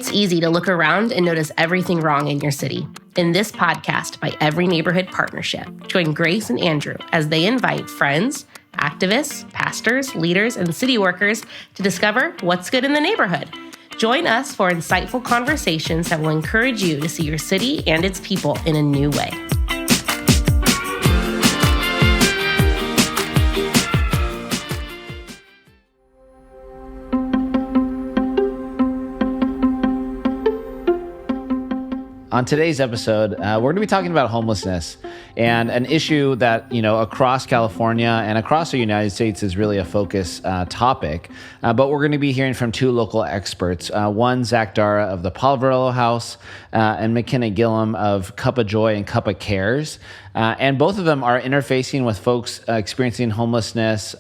It's easy to look around and notice everything wrong in your city. In this podcast by Every Neighborhood Partnership, join Grace and Andrew as they invite friends, activists, pastors, leaders, and city workers to discover what's good in the neighborhood. Join us for insightful conversations that will encourage you to see your city and its people in a new way. On today's episode, we're going to be talking about homelessness and an issue that, across California and across the United States is really a focus topic. But we're going to be hearing from two local experts, one Zack Darrah of the Poverello House and McKenna Gilman of KuppaCares. And both of them are interfacing with folks experiencing homelessness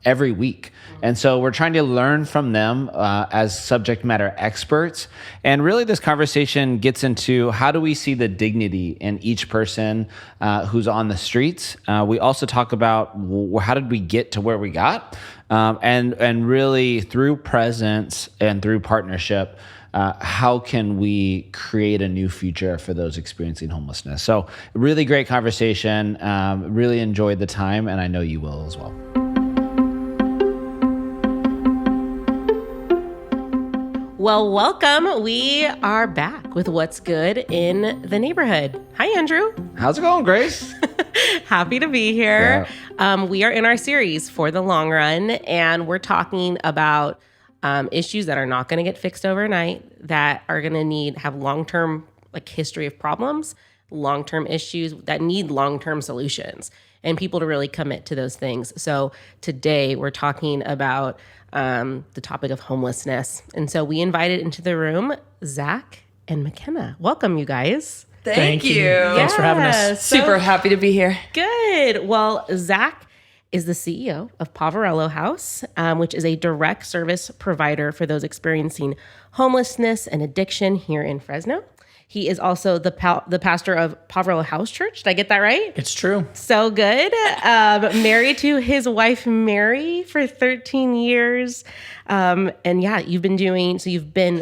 every week. And so we're trying to learn from them as subject matter experts. And really this conversation gets into how do we see the dignity in each person who's on the streets. We also talk about how did we get to where we got? And really through presence and through partnership, how can we create a new future for those experiencing homelessness? So really great conversation. Really enjoyed the time, and I know you will as well. Well, welcome. We are back with What's Good in the Neighborhood. Hi, Andrew. How's it going, Grace? Happy to be here. Yeah. We are in our series For the Long Run, and we're talking about issues that are not going to get fixed overnight, that are going to have long-term history of problems, long-term issues that need long-term solutions, and people to really commit to those things. So today we're talking about the topic of homelessness. And so we invited into the room Zack and McKenna. Welcome, you guys. Thank you. Thanks for having us. Super happy to be here. Good. Well, Zack is the CEO of Poverello House, which is a direct service provider for those experiencing homelessness and addiction here in Fresno. He is also the pastor of Poverello House Church. Did I get that right? It's true. So good. Married to his wife, Mary, for 13 years. And yeah, you've been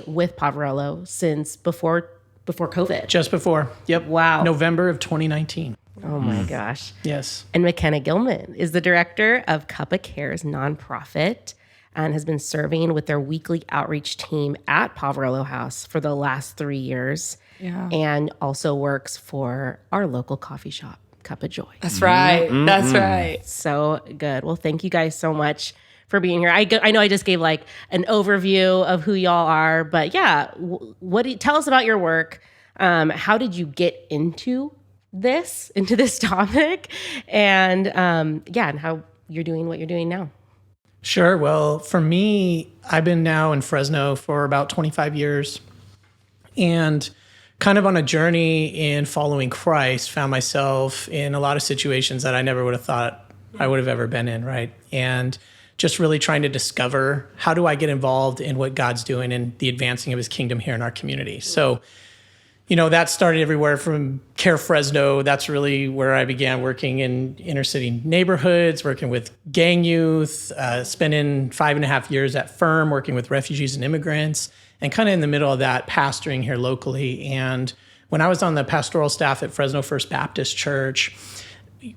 with Poverello since before COVID. Just before. Yep. Wow. November of 2019. Oh my gosh. Yes. And McKenna Gilman is the director of KuppaCares nonprofit and has been serving with their weekly outreach team at Poverello House for the last 3 years. Yeah. And also works for our local coffee shop, Cup of Joy. That's right. Mm-hmm. That's right. So good. Well, thank you guys so much for being here. I know I just gave an overview of who y'all are, but yeah, tell us about your work. How did you get into this topic, and and how you're doing what you're doing now? Sure. Well, for me, I've been now in Fresno for about 25 years, and kind of on a journey in following Christ, found myself in a lot of situations that I never would have thought I would have ever been in, right? And just really trying to discover, how do I get involved in what God's doing in the advancing of his kingdom here in our community? So, that started everywhere from Care Fresno. That's really where I began working in inner city neighborhoods, working with gang youth, spending 5.5 years at Firm, working with refugees and immigrants, and kind of in the middle of that, pastoring here locally. And when I was on the pastoral staff at Fresno First Baptist Church,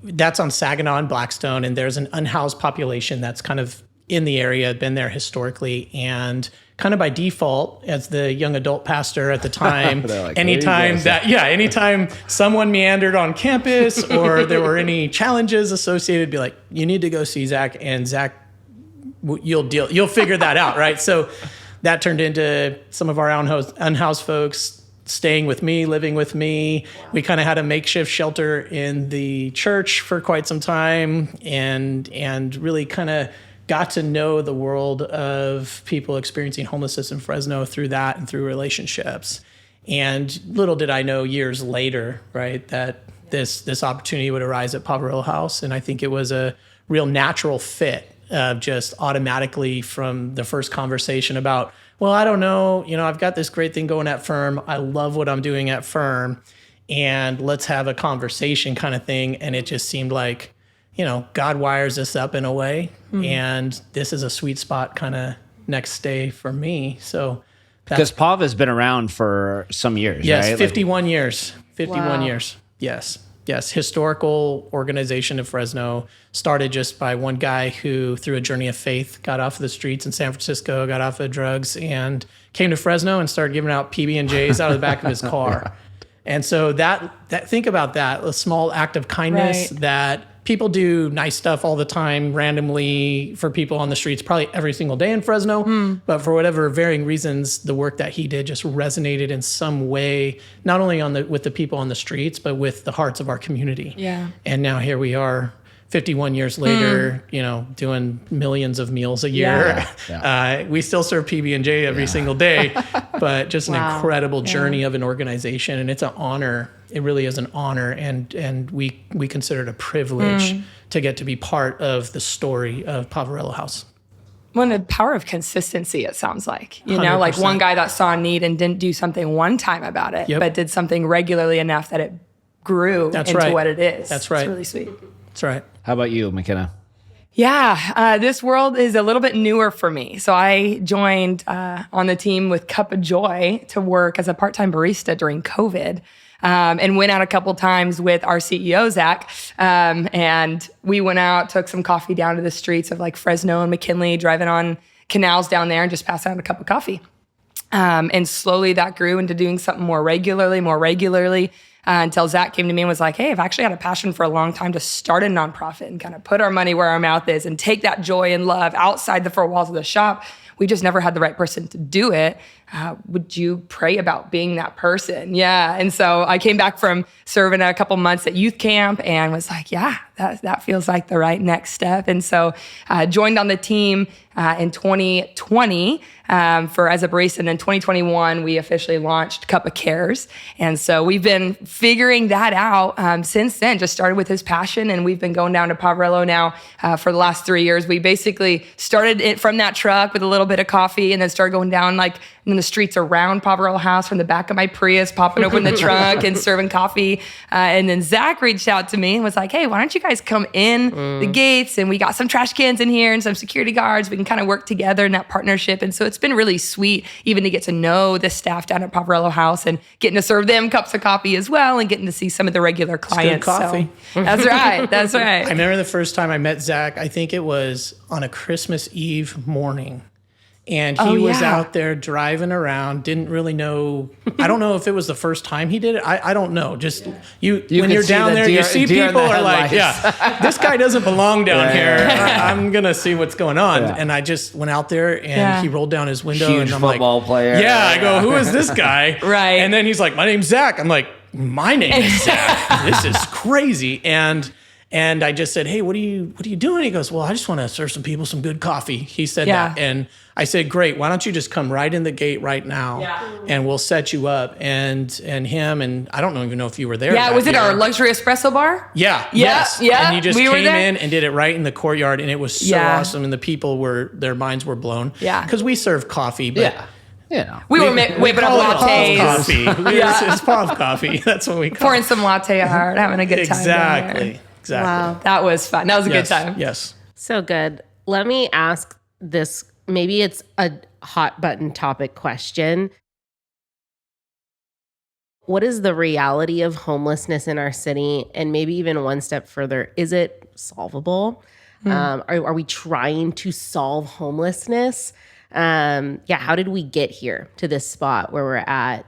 that's on Saginaw and Blackstone, and there's an unhoused population that's kind of in the area, been there historically, and kind of by default, as the young adult pastor at the time, anytime someone meandered on campus or there were any challenges associated, be like, you need to go see Zack, and Zack, you'll figure that out, right? So that turned into some of our unhoused folks staying with me, living with me. We kind of had a makeshift shelter in the church for quite some time, and really kind of got to know the world of people experiencing homelessness in Fresno through that and through relationships. And little did I know years later, right, that this opportunity would arise at Poverello House. And I think it was a real natural fit, just automatically from the first conversation about, well, I don't know, I've got this great thing going at Firm. I love what I'm doing at Firm, and let's have a conversation kind of thing. And it just seemed like, God wires us up in a way, and this is a sweet spot kind of next day for me. So Because POV has been around for some years, yes, right? 51 years. 51 Wow. years. Yes. Yes. Historical organization of Fresno, started just by one guy who, through a journey of faith, got off of the streets in San Francisco, got off of drugs, and came to Fresno and started giving out PB&Js out of the back of his car. And so that think about that, a small act of kindness Right. that people do nice stuff all the time randomly for people on the streets, probably every single day in Fresno. But for whatever varying reasons, the work that he did just resonated in some way, not only with the people on the streets, but with the hearts of our community. Yeah. And now here we are, 51 years later, doing millions of meals a year. Yeah. We still serve PB&J every single day, but just an Wow. incredible Yeah. journey of an organization. And it's an honor. It really is an honor. And we consider it a privilege to get to be part of the story of Poverello House. Well, the power of consistency, it sounds like. Like 100%. one guy that saw a need and didn't do something one time about it, Yep. but did something regularly enough that it grew into right. what it is. That's right. It's really sweet. That's right. How about you, McKenna? Yeah, this world is a little bit newer for me. So I joined on the team with Cup of Joy to work as a part-time barista during COVID. And went out a couple times with our CEO, Zack. And we went out, took some coffee down to the streets of like Fresno and McKinley, driving on canals down there and just passing out a cup of coffee. And slowly that grew into doing something more regularly, until Zack came to me and was like, hey, I've actually had a passion for a long time to start a nonprofit and kind of put our money where our mouth is and take that joy and love outside the four walls of the shop. We just never had the right person to do it. Would you pray about being that person? Yeah. And so I came back from serving a couple months at youth camp and was like, yeah, that feels like the right next step. And so joined on the team in 2020 as a barista. And in 2021, we officially launched KuppaCares. And so we've been figuring that out since then. Just started with his passion, and we've been going down to Poverello now for the last 3 years. We basically started it from that truck with a little bit of coffee and then started going down like in the streets around Poverello House from the back of my Prius, popping open the trunk and serving coffee. And then Zack reached out to me and was like, hey, why don't you guys come in the gates? And we got some trash cans in here and some security guards. We can kind of work together in that partnership. And so it's been really sweet even to get to know the staff down at Poverello House and getting to serve them cups of coffee as well and getting to see some of the regular clients. Good coffee. So, that's right. That's right. I remember the first time I met Zack, I think it was on a Christmas Eve morning. And he was out there driving around, didn't really know. I don't know if it was the first time he did it. I don't know. Just you when you're down there, you see people are like, this guy doesn't belong down here. I'm going to see what's going on. Yeah. And I just went out there and he rolled down his window. Huge and I'm football like, player. Yeah, I go, who is this guy? Right. And then he's like, my name's Zack. I'm like, my name is Zack. This is crazy. And I just said, hey, what are you doing? He goes, well, I just want to serve some people some good coffee. He said that. And I said, great. Why don't you just come right in the gate right now and we'll set you up. And him, and I don't even know if you were there. Yeah, was it our luxury espresso bar? Yeah. Yes. Yeah. And he just came in and did it right in the courtyard. And it was so awesome. And the people their minds were blown. Yeah. Because we serve coffee, but we were whipping up lattes. Coffee. It's POV coffee. That's what we call it. Pouring some latte art, having a good time. Exactly. Wow. That was fun. That was a good time. Yes. So good. Let me ask this. Maybe it's a hot button topic question. What is the reality of homelessness in our city? And maybe even one step further, is it solvable? Are we trying to solve homelessness? How did we get here to this spot where we're at?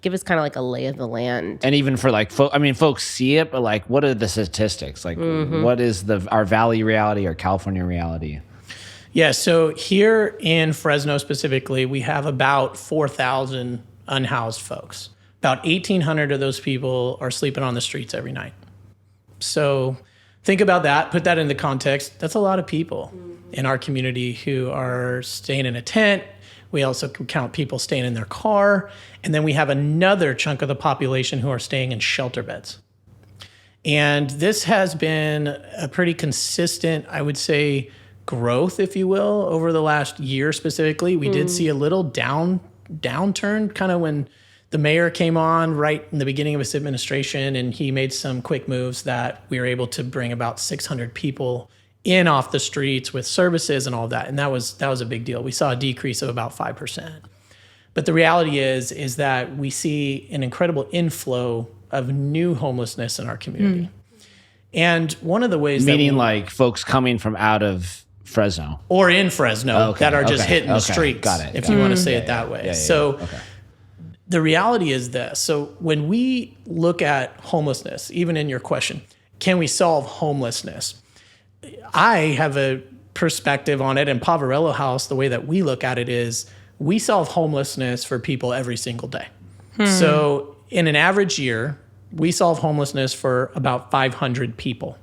Give us kind of like a lay of the land. And even for like, folks see it, but like, what are the statistics? Like, what is our Valley reality or California reality? Yeah, so here in Fresno specifically, we have about 4,000 unhoused folks. About 1,800 of those people are sleeping on the streets every night. So think about that, put that into context. That's a lot of people in our community who are staying in a tent. We also count people staying in their car. And then we have another chunk of the population who are staying in shelter beds. And this has been a pretty consistent, I would say, growth, if you will, over the last year specifically. We did see a little downturn kind of when the mayor came on right in the beginning of his administration, and he made some quick moves that we were able to bring about 600 people in off the streets with services and all of that. And that was a big deal. We saw a decrease of about 5%. But the reality is that we see an incredible inflow of new homelessness in our community. And one of the ways meaning like folks coming from out of Fresno or in Fresno that are just hitting the streets, if you want to say it that way. The reality is this. So when we look at homelessness, even in your question, can we solve homelessness? I have a perspective on it, and Poverello House, the way that we look at it is we solve homelessness for people every single day. So in an average year, we solve homelessness for about 500 people.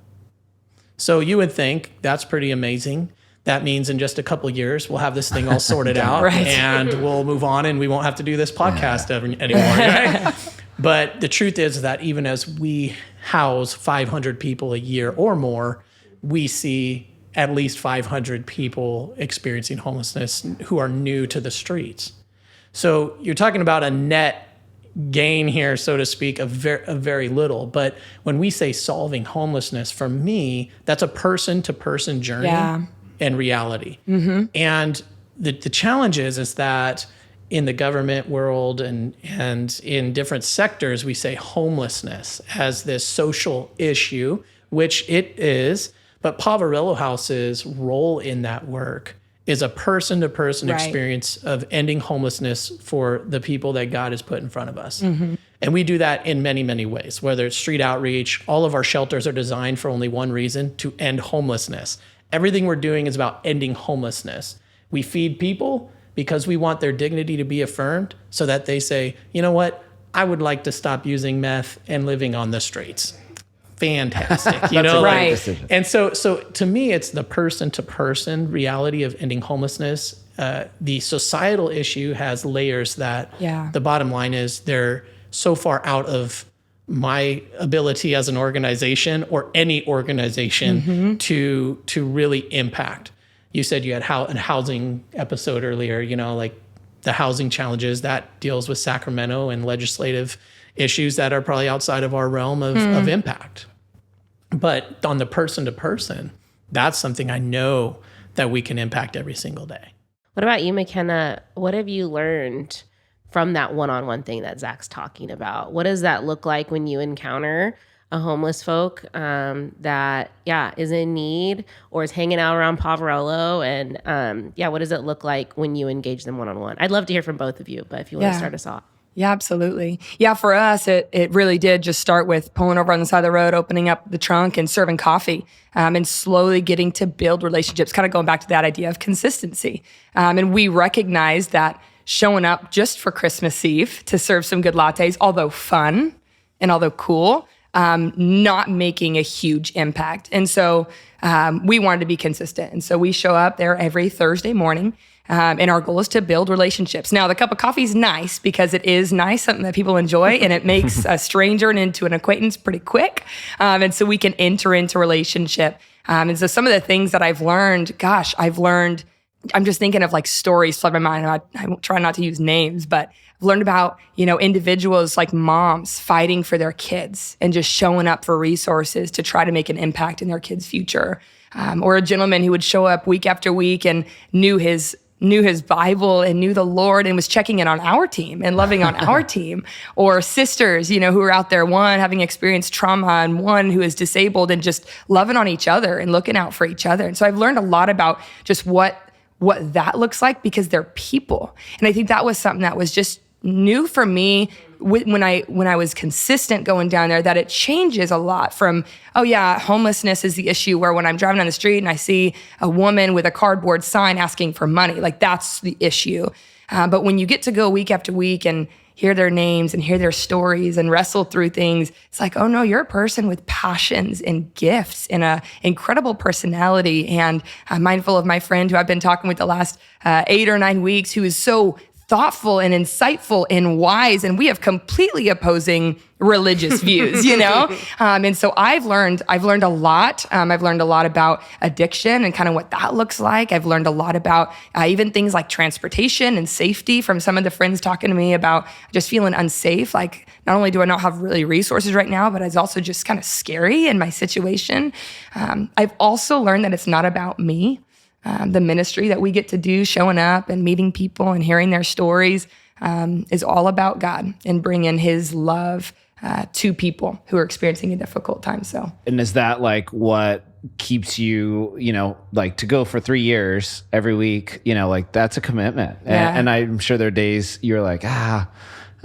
So you would think that's pretty amazing. That means in just a couple of years, we'll have this thing all sorted out and we'll move on and we won't have to do this podcast anymore. Right? But the truth is that even as we house 500 people a year or more, we see at least 500 people experiencing homelessness who are new to the streets. So you're talking about a net gain here, so to speak, of very little. But when we say solving homelessness, for me, that's a person-to-person journey and reality. And the challenge is that in the government world and in different sectors, we say homelessness as this social issue, which it is. But Poverello House's role in that work is a person-to-person experience of ending homelessness for the people that God has put in front of us. And we do that in many, many ways, whether it's street outreach. All of our shelters are designed for only one reason, to end homelessness. Everything we're doing is about ending homelessness. We feed people because we want their dignity to be affirmed so that they say, you know what, I would like to stop using meth and living on the streets. Fantastic, you know, and so to me, it's the person-to-person reality of ending homelessness. The societal issue has layers that the bottom line is they're so far out of my ability as an organization or any organization to really impact. You said you had a housing episode earlier, you know, like the housing challenges that deals with Sacramento and legislative issues that are probably outside of our realm of impact. But on the person-to-person, that's something I know that we can impact every single day. What about you, McKenna? What have you learned from that one-on-one thing that Zack's talking about? What does that look like when you encounter a homeless folk that, is in need or is hanging out around Poverello? And, what does it look like when you engage them one-on-one? I'd love to hear from both of you, but if you want to start us off. Yeah, absolutely. Yeah, for us, it really did just start with pulling over on the side of the road, opening up the trunk and serving coffee, and slowly getting to build relationships, kind of going back to that idea of consistency. And we recognized that showing up just for Christmas Eve to serve some good lattes, although fun and although cool, not making a huge impact. And so we wanted to be consistent. And so we show up there every Thursday morning. And our goal is to build relationships. Now, the cup of coffee is nice because it is nice, something that people enjoy, and it makes a stranger into an acquaintance pretty quick. And so we can enter into relationship. And so some of the things that I've learned, I'm just thinking of like stories flood my mind. I try not to use names, but I've learned about, individuals like moms fighting for their kids and just showing up for resources to try to make an impact in their kids' future. Or a gentleman who would show up week after week and knew his Bible and knew the Lord and was checking in on our team and loving on our team. Or sisters, who are out there, one having experienced trauma and one who is disabled, and just loving on each other and looking out for each other. And so I've learned a lot about just what that looks like because they're people. And I think that was something that was just new for me when I was consistent going down there, that it changes a lot from, homelessness is the issue where when I'm driving down the street and I see a woman with a cardboard sign asking for money, like that's the issue. But when you get to go week after week and hear their names and hear their stories and wrestle through things, it's like, oh no, you're a person with passions and gifts and an incredible personality. And I'm mindful of my friend who I've been talking with the last 8 or 9 weeks, who is so thoughtful and insightful and wise, and we have completely opposing religious views, And so I've learned a lot. I've learned a lot about addiction and kind of what that looks like. I've learned a lot about even things like transportation and safety from some of the friends talking to me about just feeling unsafe. Like, not only do I not have really resources right now, but it's also just kind of scary in my situation. I've also learned that it's not about me. The ministry that we get to do, showing up and meeting people and hearing their stories. is all about God and bringing his love to people who are experiencing a difficult time. So, and is that like what keeps you, like to go for 3 years every week, like that's a commitment. And I'm sure there are days you're like,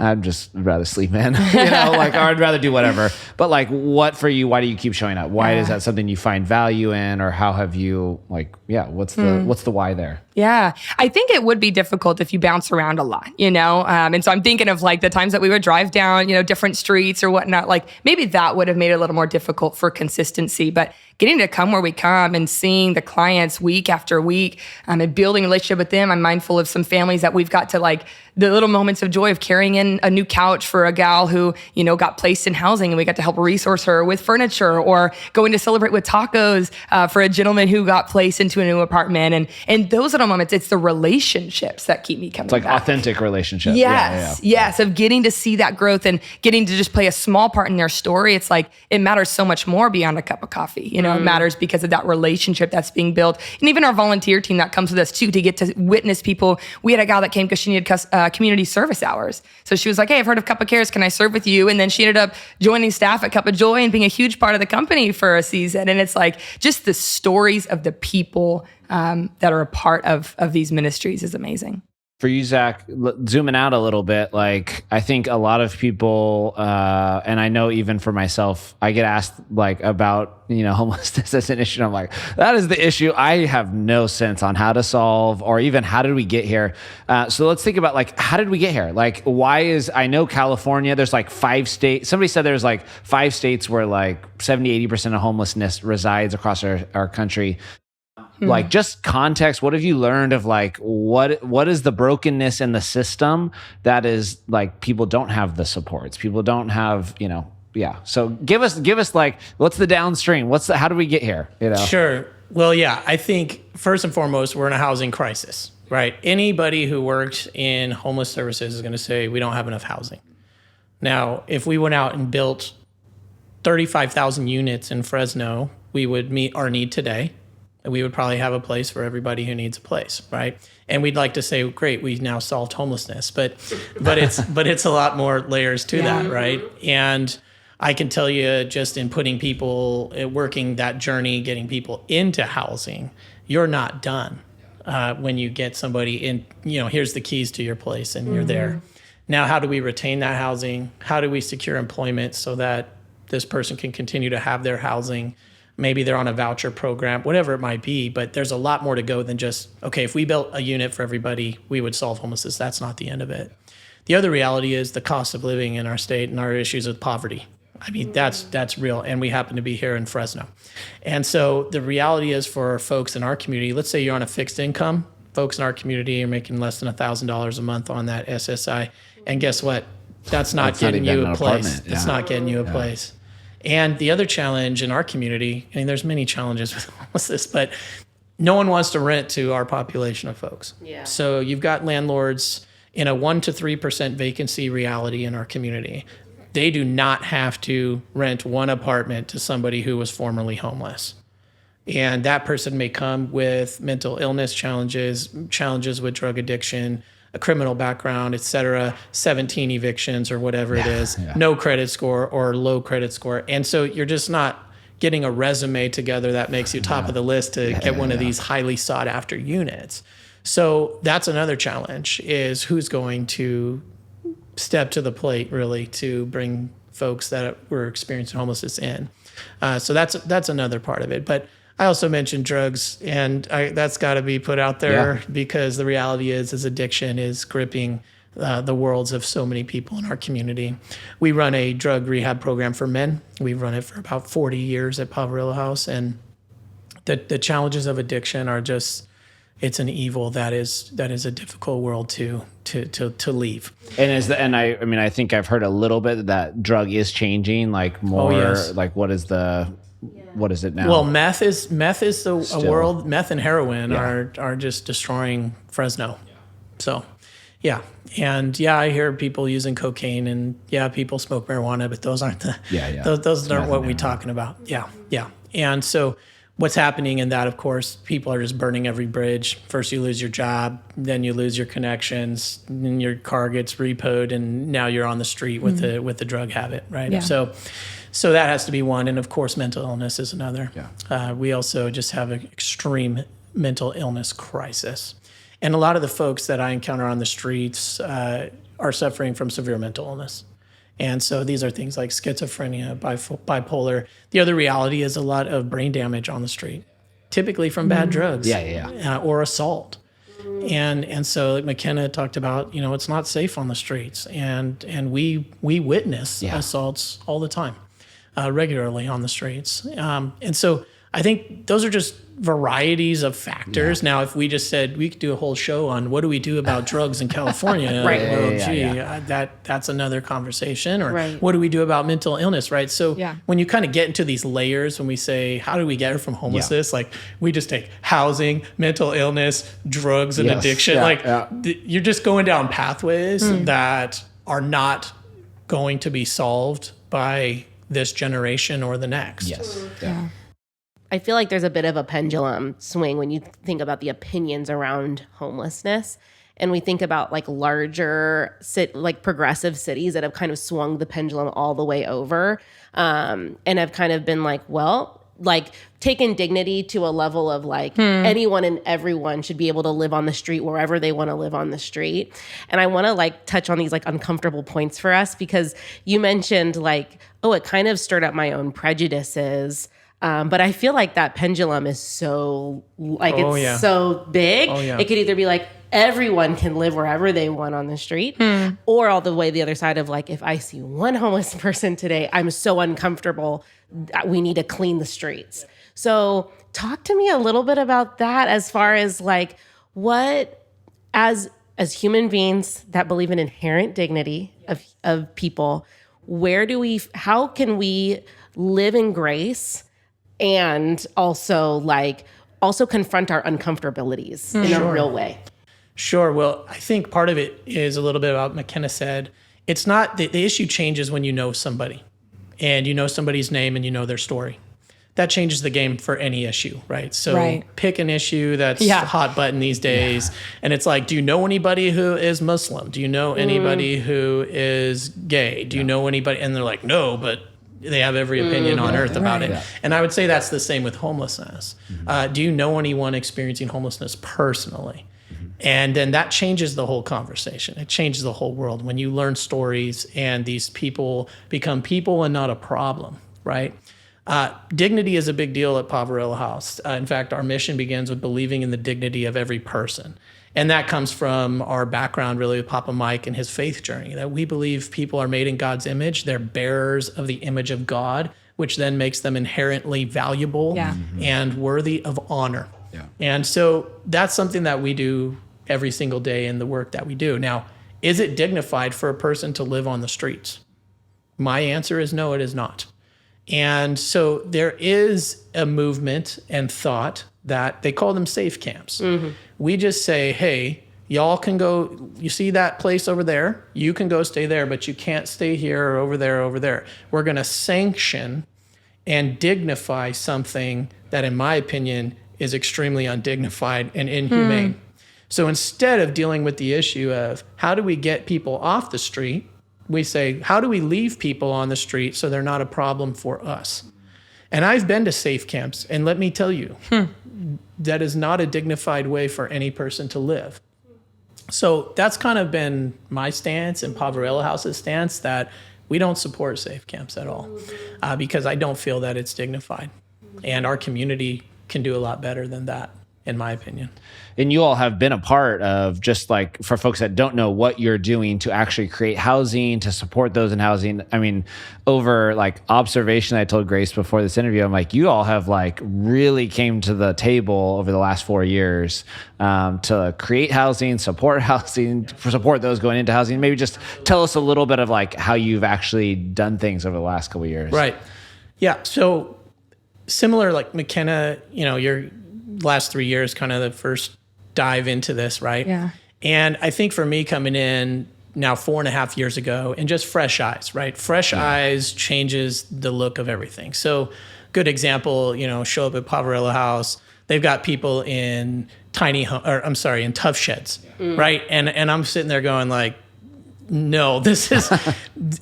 I'd just rather sleep in, like, or I'd rather do whatever. But like, what for you, why do you keep showing up? Why is that something you find value in, or how have you what's the why there? Yeah, I think it would be difficult if you bounce around a lot, and so I'm thinking of like the times that we would drive down, different streets or whatnot, like maybe that would have made it a little more difficult for consistency, but getting to come where we come and seeing the clients week after week and building a relationship with them. I'm mindful of some families that we've got to like the little moments of joy of carrying in a new couch for a gal who, got placed in housing and we got to help resource her with furniture, or going to celebrate with tacos for a gentleman who got placed into a new apartment. And those little moments, it's the relationships that keep me coming back. It's like authentic relationships. Yes, of getting to see that growth and getting to just play a small part in their story. It's like, it matters so much more beyond a cup of coffee. It matters because of that relationship that's being built. And even our volunteer team that comes with us too, to get to witness people. We had a gal that came because she needed community service hours. So she was like, hey, I've heard of KuppaCares. Can I serve with you? And then she ended up joining staff at Cup of Joy and being a huge part of the company for a season. And it's like just the stories of the people that are a part of these ministries is amazing. For you, Zack, zooming out a little bit, like I think a lot of people, and I know even for myself, I get asked like about, homelessness as an issue. And I'm like, that is the issue. I have no sense on how to solve, or even how did we get here? So let's think about like, how did we get here? Like, I know California, there's like 5 states. Somebody said there's like 5 states where like 70-80% of homelessness resides across our country. Like just context, what have you learned of like, what is the brokenness in the system that is like, people don't have the supports, people don't have, so give us like, what's the downstream? How do we get here? Sure. Well, yeah, I think first and foremost, we're in a housing crisis, right? Anybody who works in homeless services is going to say, we don't have enough housing. Now, if we went out and built 35,000 units in Fresno, we would meet our need today. And we would probably have a place for everybody who needs a place, right? And we'd like to say, great, we've now solved homelessness, but it's a lot more layers to that, right? And I can tell you, just in putting people, working that journey, getting people into housing, you're not done when you get somebody in. Here's the keys to your place, and you're there. Now, how do we retain that housing? How do we secure employment so that this person can continue to have their housing? Maybe they're on a voucher program, whatever it might be, but there's a lot more to go than just, okay, if we built a unit for everybody, we would solve homelessness. That's not the end of it. The other reality is the cost of living in our state and our issues with poverty. I mean, that's real, and we happen to be here in Fresno. And so the reality is for folks in our community, let's say you're on a fixed income, folks in our community are making less than $1,000 a month on that SSI, and guess what? That's not getting you a place. It's not getting you a place. And the other challenge in our community, I mean, there's many challenges with homelessness, but no one wants to rent to our population of folks. Yeah. So you've got landlords in a 1% to 3% vacancy reality in our community. They do not have to rent one apartment to somebody who was formerly homeless. And that person may come with mental illness challenges with drug addiction, a criminal background, et cetera, 17 evictions or whatever it is, no credit score or low credit score. And so you're just not getting a resume together that makes you top of the list to get one of these highly sought after units. So that's another challenge, is who's going to step to the plate really to bring folks that were experiencing homelessness in. So that's another part of it. But I also mentioned drugs, and that's got to be put out there because the reality is addiction is gripping the worlds of so many people in our community. We run a drug rehab program for men. We've run it for about 40 years at Poverello House, and the challenges of addiction are just, it's an evil that is a difficult world to leave. And I think I've heard a little bit that drug is changing, like more like what is it now? Well, meth is a world. Meth and heroin are just destroying Fresno. Yeah. So, yeah, and I hear people using cocaine, and people smoke marijuana, but those aren't those aren't what we're talking about. Yeah. And so what's happening in that, of course, people are just burning every bridge. First you lose your job, then you lose your connections, then your car gets repoed, and now you're on the street with the drug habit, right? Yeah. So that has to be one. And of course, mental illness is another. Yeah. We also just have an extreme mental illness crisis. And a lot of the folks that I encounter on the streets are suffering from severe mental illness. And so these are things like schizophrenia, bipolar. The other reality is a lot of brain damage on the street, typically from bad drugs or assault. And so like McKenna talked about, it's not safe on the streets. And we witness assaults all the time, regularly on the streets. And so I think those are just varieties of factors. Yeah. Now, if we just said we could do a whole show on what do we do about drugs in California, right? That's another conversation. Or what do we do about mental illness, right? So when you kind of get into these layers, when we say how do we get from homelessness, like we just take housing, mental illness, drugs, and addiction. You're just going down pathways that are not going to be solved by this generation or the next. Yes. Yeah. I feel like there's a bit of a pendulum swing when you think about the opinions around homelessness. And we think about like larger, progressive cities that have kind of swung the pendulum all the way over and have kind of been like, well, like taken dignity to a level of like anyone and everyone should be able to live on the street wherever they want to live on the street. And I want to like touch on these like uncomfortable points for us because you mentioned like, oh, it kind of stirred up my own prejudices. But I feel like that pendulum is so so big. It could either be like everyone can live wherever they want on the street or all the way the other side of like, if I see one homeless person today, I'm so uncomfortable. We need to clean the streets. So talk to me a little bit about that as far as like what as human beings that believe in inherent dignity of people, how can we live in grace and also confront our uncomfortabilities in a real way? Sure. Well, I think part of it is a little bit about McKenna said. It's not the issue changes when you know somebody and you know somebody's name and you know their story. That changes the game for any issue, right? So pick an issue that's a hot button these days. And it's like, do you know anybody who is Muslim? Do you know anybody who is gay? Do you know anybody? And they're like, no, but they have every opinion on earth about it. And I would say that's the same with homelessness. Do you know anyone experiencing homelessness personally? And then that changes the whole conversation. It changes the whole world when you learn stories and these people become people and not a problem, right? Dignity is a big deal at Poverello House. In fact, our mission begins with believing in the dignity of every person. And that comes from our background really with Papa Mike and his faith journey, that we believe people are made in God's image. They're bearers of the image of God, which then makes them inherently valuable and worthy of honor. Yeah. And so that's something that we do every single day in the work that we do. Now, is it dignified for a person to live on the streets? My answer is no, it is not. And so there is a movement and thought that they call them safe camps. We just say, hey, y'all can go, you see that place over there? You can go stay there, but you can't stay here or over there, over there. We're going to sanction and dignify something that, in my opinion, is extremely undignified and inhumane. So instead of dealing with the issue of how do we get people off the street, we say, how do we leave people on the street so they're not a problem for us? And I've been to safe camps, and let me tell you, that is not a dignified way for any person to live. So that's kind of been my stance and Poverello House's stance, that we don't support safe camps at all because I don't feel that it's dignified. And our community can do a lot better than that, in my opinion. And you all have been a part of, just like for folks that don't know, what you're doing to actually create housing, to support those in housing. I mean, over like observation, I told Grace before this interview, I'm like, you all have like really came to the table over the last 4 years to create housing, support those going into housing. Maybe just tell us a little bit of like how you've actually done things over the last couple of years. Right. Yeah. So similar, like McKenna, your last 3 years, kind of the first dive into this, right? Yeah. And I think for me coming in now 4.5 years ago and just fresh eyes, right? Fresh eyes changes the look of everything. So good example, show up at Poverello House. They've got people in in tough sheds, right? And I'm sitting there going like, no, this is,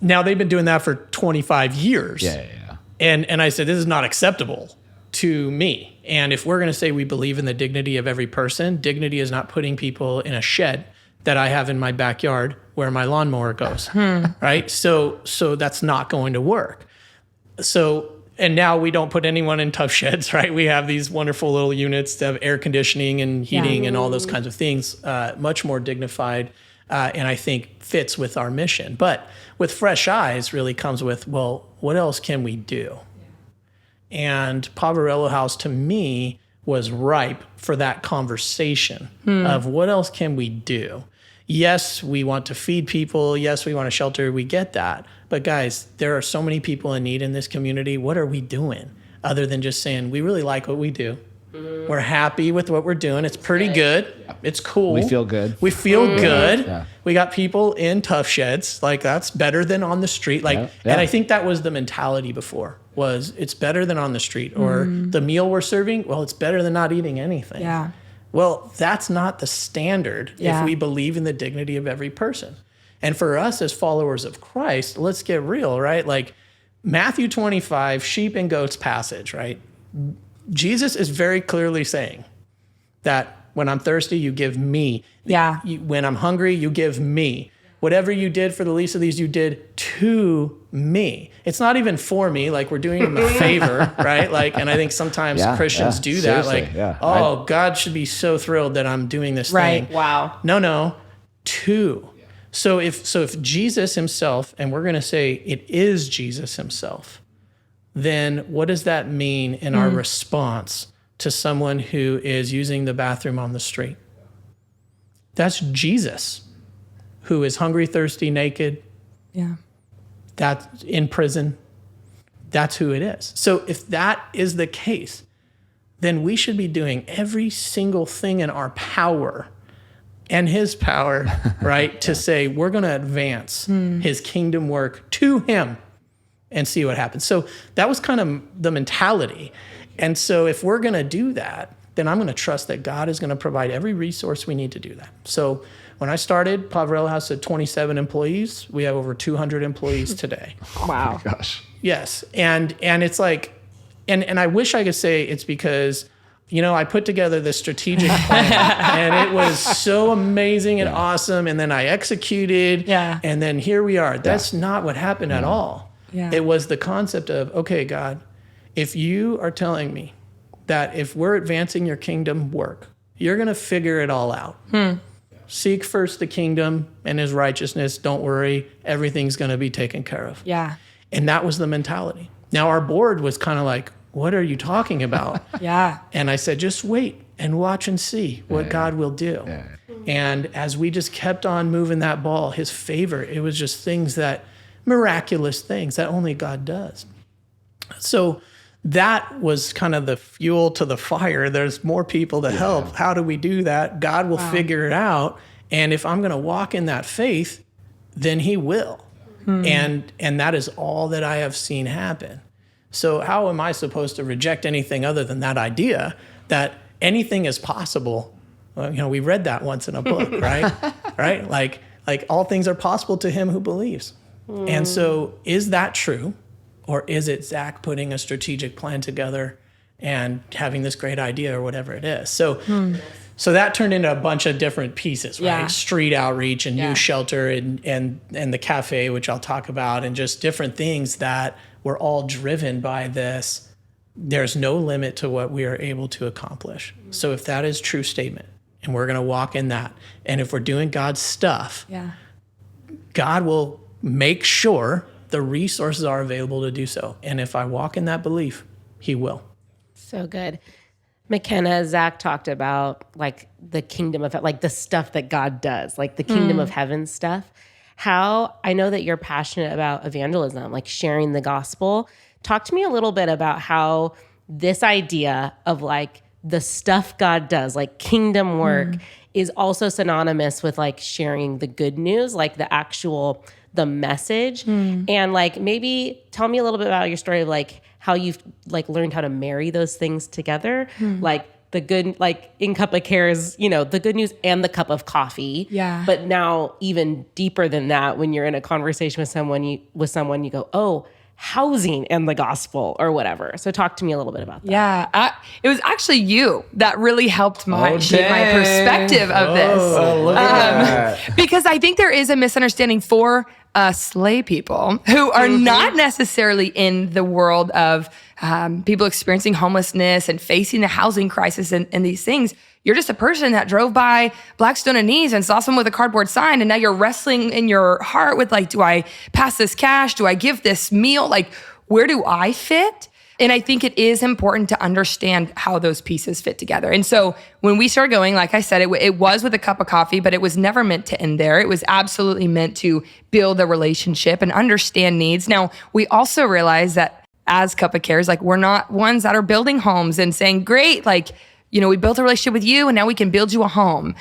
now they've been doing that for 25 years. Yeah. And I said, this is not acceptable to me. And if we're going to say we believe in the dignity of every person, dignity is not putting people in a shed that I have in my backyard where my lawnmower goes, right? So that's not going to work. And now we don't put anyone in tough sheds, right? We have these wonderful little units that have air conditioning and heating and all those kinds of things, much more dignified, and I think fits with our mission. But with fresh eyes really comes with, well, what else can we do? And Poverello House, to me, was ripe for that conversation of what else can we do? Yes, we want to feed people. Yes, we want to shelter. We get that. But guys, there are so many people in need in this community. What are we doing other than just saying, we really like what we do? We're happy with what we're doing. It's pretty good. It's cool. We feel good. We feel good. Yeah. We got people in tough sheds. Like, that's better than on the street. And I think that was the mentality before, was it's better than on the street. Or the meal we're serving, well, it's better than not eating anything. Yeah. Well, that's not the standard if we believe in the dignity of every person. And for us as followers of Christ, let's get real, right? Like Matthew 25, sheep and goats passage, right? Jesus is very clearly saying that when I'm thirsty, you give me. Yeah. When I'm hungry, you give me. Whatever you did for the least of these, you did to me. It's not even for me, like we're doing them a favor, right? Like, and I think sometimes Christians do that. Seriously, like, God should be so thrilled that I'm doing this thing. Wow. No, to. So if Jesus himself, and we're going to say it is Jesus himself, then what does that mean in our response to someone who is using the bathroom on the street? That's Jesus, who is hungry, thirsty, naked. Yeah. That's in prison. That's who it is. So if that is the case, then we should be doing every single thing in our power and his power, right, to say we're going to advance his kingdom work to him and see what happens. So that was kind of the mentality. And so if we're going to do that, then I'm going to trust that God is going to provide every resource we need to do that. So when I started, Poverello House had 27 employees. We have over 200 employees today. Wow. Gosh. Yes. And it's like, and I wish I could say it's because, I put together this strategic plan and it was so amazing and awesome. And then I executed. Yeah. And then here we are. That's not what happened at all. Yeah. It was the concept of, okay, God, if you are telling me that if we're advancing your kingdom work, you're going to figure it all out. Seek first the kingdom and his righteousness. Don't worry. Everything's going to be taken care of. Yeah. And that was the mentality. Now our board was kind of like, what are you talking about? Yeah. And I said, just wait and watch and see what God will do. Yeah. And as we just kept on moving that ball, his favor, it was just miraculous things that only God does. So that was kind of the fuel to the fire. There's more people to help. How do we do that? God will figure it out. And if I'm going to walk in that faith, then he will. And that is all that I have seen happen. So how am I supposed to reject anything other than that idea that anything is possible? Well, we read that once in a book, right? Right? Like all things are possible to him who believes. And so is that true? Or is it Zack putting a strategic plan together and having this great idea or whatever it is? So that turned into a bunch of different pieces, right? Yeah. Street outreach and youth shelter and the cafe, which I'll talk about, and just different things that were all driven by this. There's no limit to what we are able to accomplish. So if that is true statement, and we're going to walk in that, and if we're doing God's stuff, God will make sure the resources are available to do so. And if I walk in that belief, he will. So good. McKenna, Zack talked about like the kingdom of, like the stuff that God does, like the kingdom of heaven stuff. How, I know that you're passionate about evangelism, like sharing the gospel. Talk to me a little bit about how this idea of like the stuff God does, like kingdom work, is also synonymous with like sharing the good news, like the actual the message. And like, maybe tell me a little bit about your story of like how you've like learned how to marry those things together. Like the good, like in KuppaCares, you know, the good news and the cup of coffee. Yeah. But now even deeper than that, when you're in a conversation with someone, you go, oh, housing and the gospel or whatever. So talk to me a little bit about that. Yeah, it was actually you that really helped my perspective of this. Because I think there is a misunderstanding for us lay people who are not necessarily in the world of people experiencing homelessness and facing the housing crisis and these things. You're just a person that drove by Blackstone and Knees and saw someone with a cardboard sign, and now you're wrestling in your heart with like, do I pass this cash? Do I give this meal? Like, where do I fit? And I think it is important to understand how those pieces fit together. And so when we started going, like I said, it was with a cup of coffee, but it was never meant to end there. It was absolutely meant to build a relationship and understand needs. Now, we also realize that as KuppaCares, like we're not ones that are building homes and saying, great, like, you know, we built a relationship with you and now we can build you a home.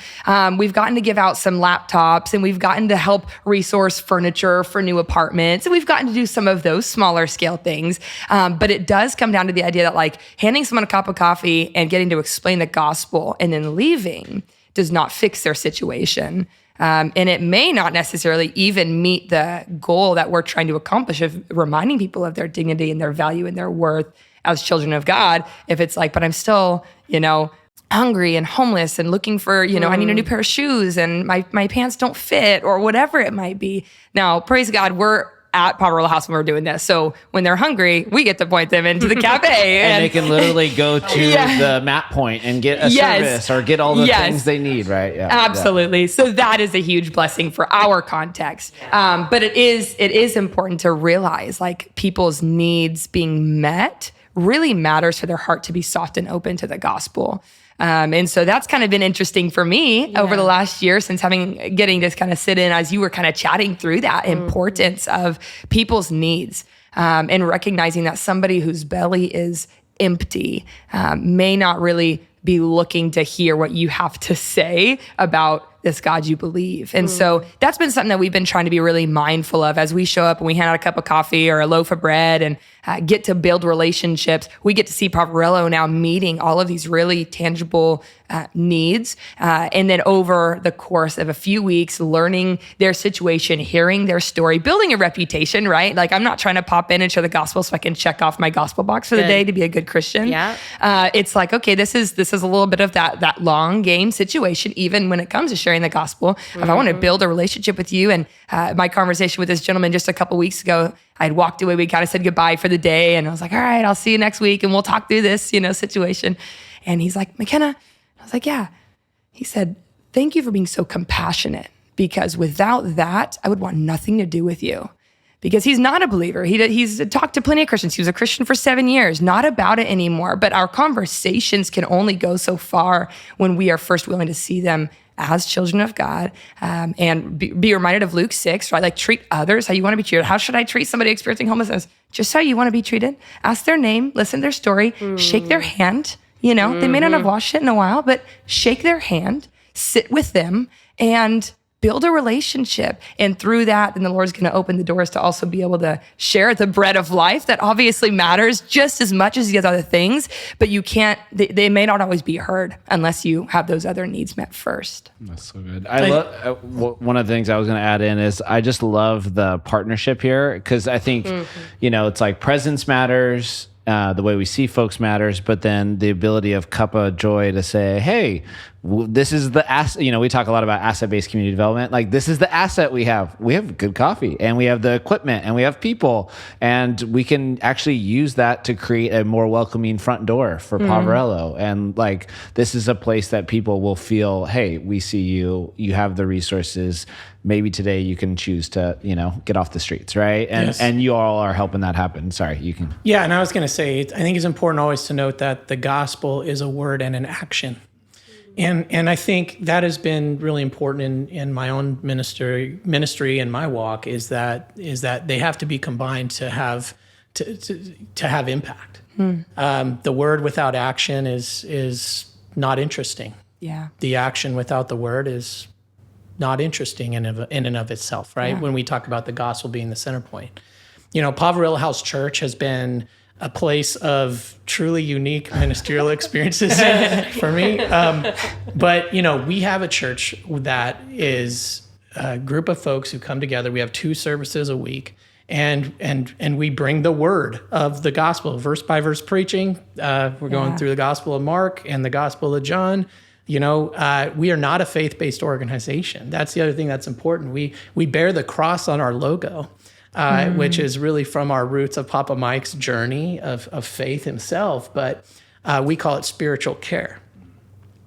We've gotten to give out some laptops and we've gotten to help resource furniture for new apartments. And we've gotten to do some of those smaller scale things. But it does come down to the idea that like handing someone a cup of coffee and getting to explain the gospel and then leaving does not fix their situation. And it may not necessarily even meet the goal that we're trying to accomplish of reminding people of their dignity and their value and their worth as children of God. If it's like, but I'm still, you know, hungry and homeless and looking for, you know, I need a new pair of shoes and my pants don't fit or whatever it might be. Now, praise God, we're at Poverello House when we're doing this. So when they're hungry, we get to point them into the cafe. And they can literally go to the map point and get a service or get all the things they need, right? Yeah, absolutely. So that is a huge blessing for our context. But it is important to realize like people's needs being met really matters for their heart to be soft and open to the gospel. And so that's kind of been interesting for me over the last year since getting to kind of sit in as you were kind of chatting through that importance of people's needs and recognizing that somebody whose belly is empty may not really be looking to hear what you have to say about this God you believe. And so that's been something that we've been trying to be really mindful of as we show up and we hand out a cup of coffee or a loaf of bread and get to build relationships. We get to see Poverello now meeting all of these really tangible needs. And then over the course of a few weeks, learning their situation, hearing their story, building a reputation, right? Like I'm not trying to pop in and share the gospel so I can check off my gospel box for the day to be a good Christian. Yeah. It's like, okay, this is a little bit of that long game situation, even when it comes to sharing the gospel. If I want to build a relationship with you, and my conversation with this gentleman just a couple weeks ago, I had walked away, we kind of said goodbye for the day, and I was like, all right, I'll see you next week and we'll talk through this, you know, situation. And he's like, McKenna. I was like, yeah. He said, thank you for being so compassionate, because without that, I would want nothing to do with you. Because he's not a believer. He's talked to plenty of Christians. He was a Christian for 7 years, not about it anymore. But our conversations can only go so far when we are first willing to see them as children of God, and be reminded of Luke 6, right? Like treat others how you want to be treated. How should I treat somebody experiencing homelessness? Just how you want to be treated. Ask their name, listen to their story, shake their hand. You know, they may not have washed it in a while, but shake their hand, sit with them, and build a relationship. And through that, then the Lord's going to open the doors to also be able to share the bread of life that obviously matters just as much as these other things, but you can't, they may not always be heard unless you have those other needs met first. That's so good. I love, one of the things I was going to add in is I just love the partnership here, because I think, you know, it's like presence matters. The way we see folks matters, but then the ability of Cuppa Joy to say, hey, this is the asset. You know, we talk a lot about asset-based community development. Like, this is the asset we have. We have good coffee, and we have the equipment, and we have people, and we can actually use that to create a more welcoming front door for Poverello. And like, this is a place that people will feel, hey, we see you. You have the resources. Maybe today you can choose to, you know, get off the streets, right? And and you all are helping that happen. Sorry, you can. Yeah, and I was going to say, I think it's important always to note that the gospel is a word and an action. And I think that has been really important in my own ministry and my walk is that they have to be combined to have impact. The word without action is not interesting. Yeah. The action without the word is not interesting in and of itself, right? Yeah. When we talk about the gospel being the center point. Poverello House Church has been a place of truly unique ministerial experiences for me. But we have a church that is a group of folks who come together. We have 2 services a week. And we bring the word of the gospel, verse by verse preaching. We're going through the Gospel of Mark and the Gospel of John. We are not a faith-based organization. That's the other thing that's important. We bear the cross on our logo, which is really from our roots of Papa Mike's journey of faith himself. But we call it spiritual care.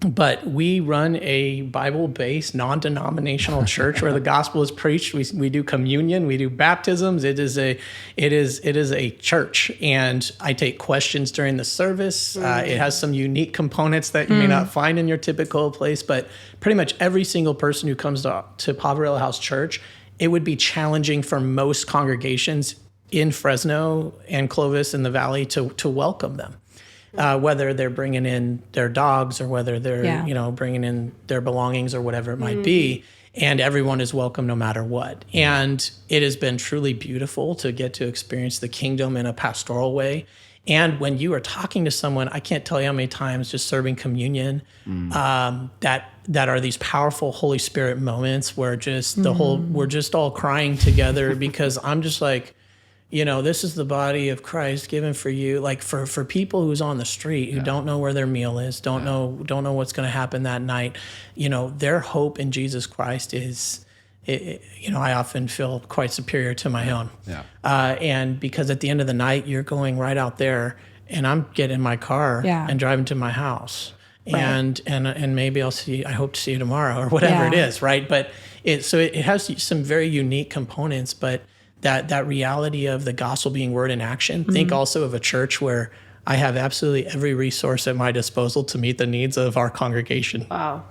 But we run a Bible-based, non-denominational church where the gospel is preached. We do communion, we do baptisms. It is a church, and I take questions during the service. It has some unique components that you may not find in your typical place, but pretty much every single person who comes to Poverello House Church, it would be challenging for most congregations in Fresno and Clovis in the Valley to welcome them. Whether they're bringing in their dogs or whether they're, bringing in their belongings or whatever it might be. And everyone is welcome no matter what. And it has been truly beautiful to get to experience the kingdom in a pastoral way. And when you are talking to someone, I can't tell you how many times just serving communion, that are these powerful Holy Spirit moments where just we're just all crying together because I'm just like, this is the body of Christ given for you. Like for people who's on the street who don't know where their meal is, don't know what's going to happen that night. Their hope in Jesus Christ is, I often feel quite superior to my own. Yeah. And because at the end of the night, you're going right out there, and I'm getting in my car and driving to my house, and maybe I hope to see you tomorrow or whatever it is, right? But it has some very unique components, but that reality of the gospel being word in action. Think also of a church where I have absolutely every resource at my disposal to meet the needs of our congregation. Wow.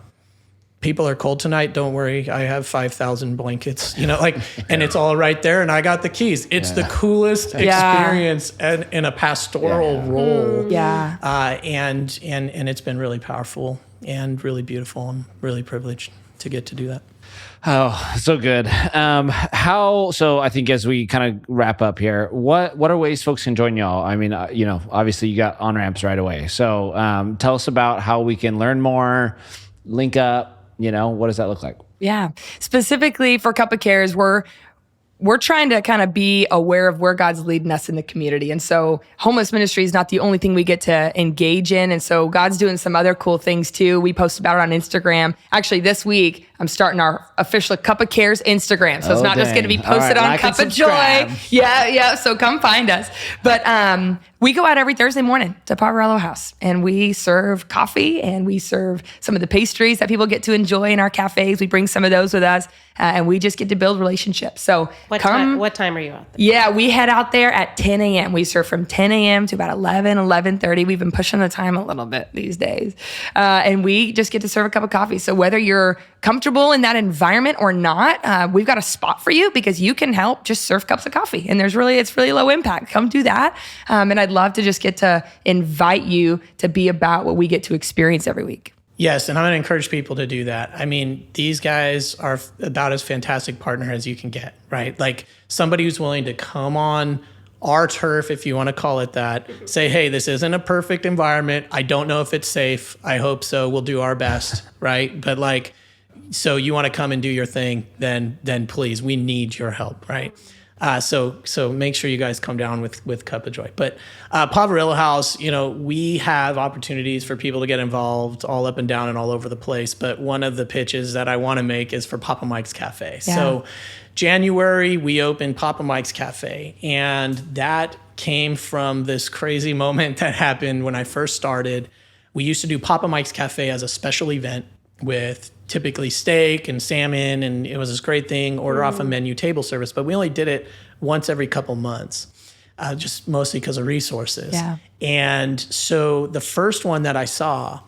People are cold tonight. Don't worry. I have 5,000 blankets, and it's all right there. And I got the keys. It's the coolest experience in a pastoral role. Yeah. And it's been really powerful and really beautiful. I'm really privileged to get to do that. Oh, so good. So I think as we kind of wrap up here, what are ways folks can join y'all? I mean, obviously you got on-ramps right away. So tell us about how we can learn more, link up, what does that look like? Yeah. Specifically for KuppaCares, we're trying to kind of be aware of where God's leading us in the community. And so homeless ministry is not the only thing we get to engage in. And so God's doing some other cool things too. We post about it on Instagram. Actually, this week, I'm starting our official KuppaCares Instagram. So it's not just going to be posted on like Cup of Joy. Yeah. So come find us. But we go out every Thursday morning to Poverello House, and we serve coffee, and we serve some of the pastries that people get to enjoy in our cafes. We bring some of those with us, and we just get to build relationships. So what time are you out there? Yeah, we head out there at 10 a.m. We serve from 10 a.m. to about 11:30. We've been pushing the time a little bit these days. And we just get to serve a cup of coffee. So whether you're comfortable in that environment or not, we've got a spot for you because you can help just serve cups of coffee. And it's really low impact. Come do that. And I'd love to just get to invite you to be about what we get to experience every week. Yes, and I'm going to encourage people to do that. I mean, these guys are about as fantastic partner as you can get, right? Like somebody who's willing to come on our turf, if you want to call it that, say, hey, this isn't a perfect environment. I don't know if it's safe. I hope so. We'll do our best, right? But so you want to come and do your thing, then please, we need your help, right? So make sure you guys come down with Cup of Joy. But Poverello House, we have opportunities for people to get involved all up and down and all over the place. But one of the pitches that I want to make is for Papa Mike's Cafe. Yeah. So January, we opened Papa Mike's Cafe. And that came from this crazy moment that happened when I first started. We used to do Papa Mike's Cafe as a special event with typically steak and salmon, and it was this great thing, order off a menu, table service, but we only did it once every couple months, just mostly because of resources. Yeah. And so the first one that I saw,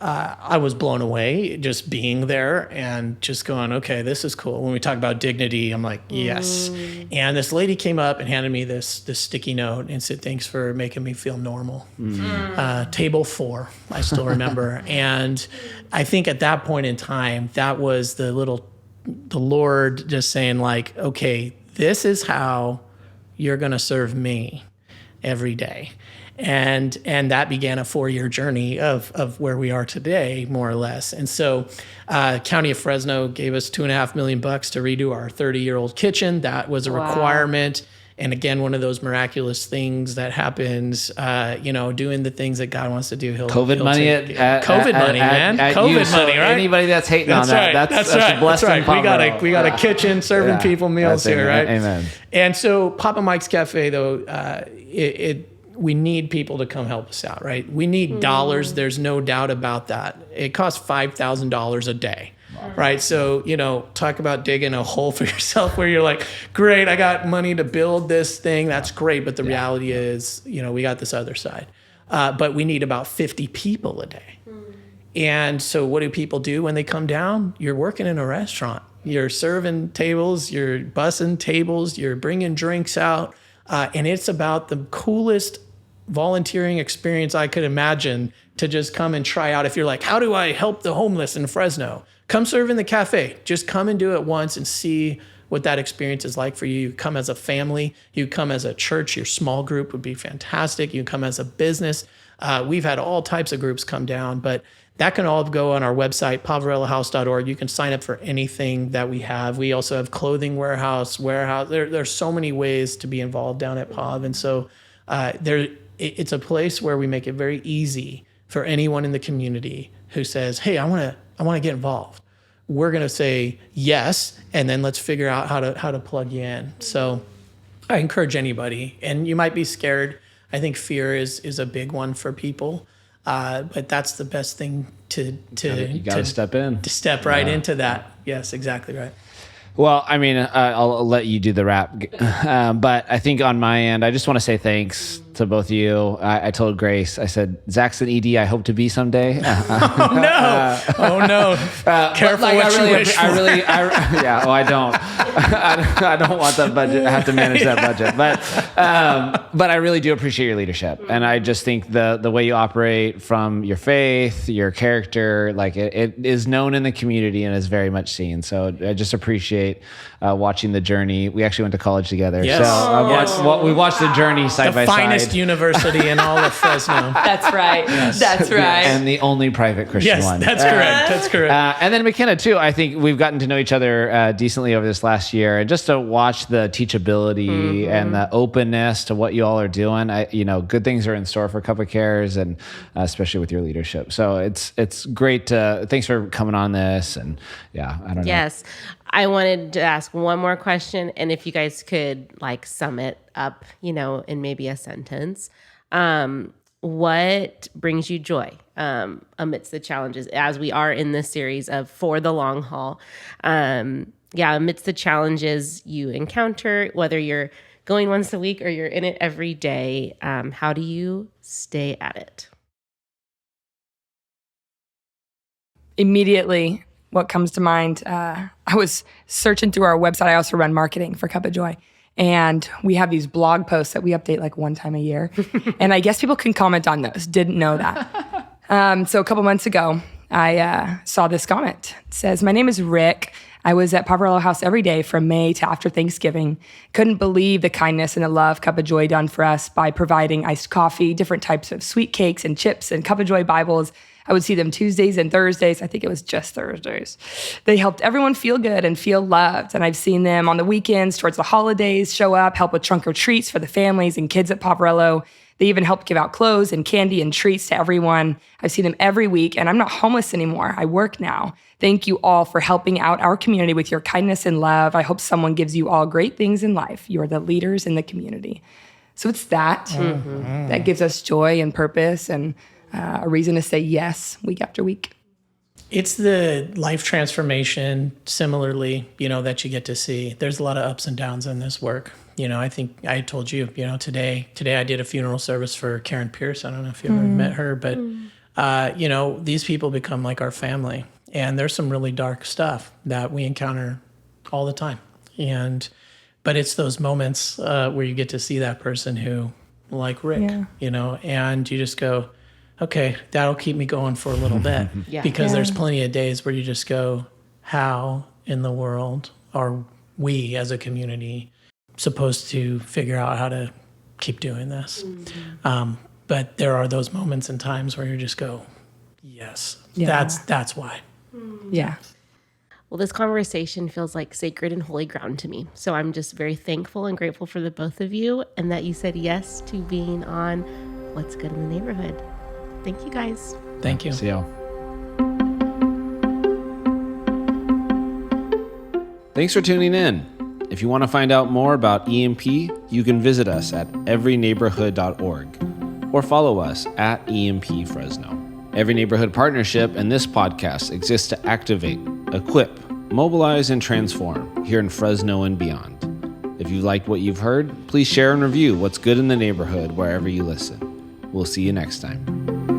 I was blown away just being there and just going, okay, this is cool. When we talk about dignity, I'm like, yes. And this lady came up and handed me this sticky note and said, thanks for making me feel normal. Table 4, I still remember. And I think at that point in time, that was the little the Lord just saying like, okay, this is how you're going to serve me every day. And that began a 4-year journey of where we are today, more or less. And so County of Fresno gave us $2.5 million to redo our 30-year-old kitchen. That was a requirement. And again, one of those miraculous things that happens, doing the things that God wants to do. COVID money, man. COVID money, right? Anybody that's hating on that, that's a blessing. Right. We got a kitchen serving people meals here, right? Amen. And so Papa Mike's Cafe, though, we need people to come help us out, right? We need dollars. There's no doubt about that. It costs $5,000 a day. Right. So, talk about digging a hole for yourself where you're like, great, I got money to build this thing. That's great. But the reality is, we got this other side. But we need about 50 people a day. And so what do people do when they come down? You're working in a restaurant. You're serving tables. You're bussing tables. You're bringing drinks out. And it's about the coolest volunteering experience I could imagine to just come and try out. If you're like, how do I help the homeless in Fresno? Come serve in the cafe. Just come and do it once and see what that experience is like for you. You come as a family. You come as a church. Your small group would be fantastic. You come as a business. We've had all types of groups come down, but that can all go on our website, poverellohouse.org. You can sign up for anything that we have. We also have clothing warehouse. There's so many ways to be involved down at POV. And so it's a place where we make it very easy for anyone in the community who says, hey, I want to get involved. We're going to say yes, and then let's figure out how to plug you in. So I encourage anybody, and you might be scared. I think fear is a big one for people, but that's the best thing to step in. To step right into that. Yes, exactly right. Well, I mean, I'll let you do the wrap, but I think on my end, I just want to say thanks to both of you. I told Grace, I said, Zach's an ED I hope to be someday. Oh no! Careful what you wish for. I don't. I don't want that budget. I have to manage that budget, but I really do appreciate your leadership, and I just think the way you operate from your faith, your character, like it is known in the community and is very much seen. So I just appreciate watching the journey. We actually went to college together, so we watched the journey side by side. The finest university in all of Fresno. That's right. Yes. That's right. And the only private Christian one. That's correct. That's correct. And then McKenna too. I think we've gotten to know each other decently over this last year, and just to watch the teachability and the openness to what you all are doing. Good things are in store for KuppaCares, and especially with your leadership. So it's great. Thanks for coming on this, and I don't know. Yes. I wanted to ask one more question, and if you guys could sum it up, in maybe a sentence. What brings you joy amidst the challenges, as we are in this series of For the Long Haul? Amidst the challenges you encounter, whether you're going once a week or you're in it every day, how do you stay at it? Immediately, what comes to mind, I was searching through our website. I also run marketing for Cup of Joy. And we have these blog posts that we update one time a year. And I guess people can comment on those. Didn't know that. So a couple months ago, I saw this comment. It says, "My name is Rick. I was at Poverello House every day from May to after Thanksgiving. Couldn't believe the kindness and the love Cup of Joy done for us by providing iced coffee, different types of sweet cakes and chips, and Cup of Joy Bibles. I would see them Tuesdays and Thursdays. I think it was just Thursdays. They helped everyone feel good and feel loved. And I've seen them on the weekends towards the holidays show up, help with trunk or treats for the families and kids at Poverello. They even helped give out clothes and candy and treats to everyone. I've seen them every week, and I'm not homeless anymore. I work now. Thank you all for helping out our community with your kindness and love. I hope someone gives you all great things in life. You're the leaders in the community." So it's that that gives us joy and purpose and a reason to say yes week after week. It's the life transformation, similarly, that you get to see. There's a lot of ups and downs in this work. I think I told you, today I did a funeral service for Karen Pierce. I don't know if you ever met her, but, these people become like our family. And there's some really dark stuff that we encounter all the time. But it's those moments where you get to see that person who, like Rick, and you just go, okay, that'll keep me going for a little bit. Because there's plenty of days where you just go, how in the world are we as a community supposed to figure out how to keep doing this? But there are those moments and times where you just go, yes, that's why. Yeah. Well, this conversation feels like sacred and holy ground to me. So I'm just very thankful and grateful for the both of you and that you said yes to being on What's Good in the Neighborhood. Thank you, guys. Thank you. See y'all. Thanks for tuning in. If you want to find out more about EMP, you can visit us at everyneighborhood.org or follow us at EMP Fresno. Every Neighborhood Partnership and this podcast exists to activate, equip, mobilize, and transform here in Fresno and beyond. If you liked what you've heard, please share and review What's Good in the Neighborhood wherever you listen. We'll see you next time.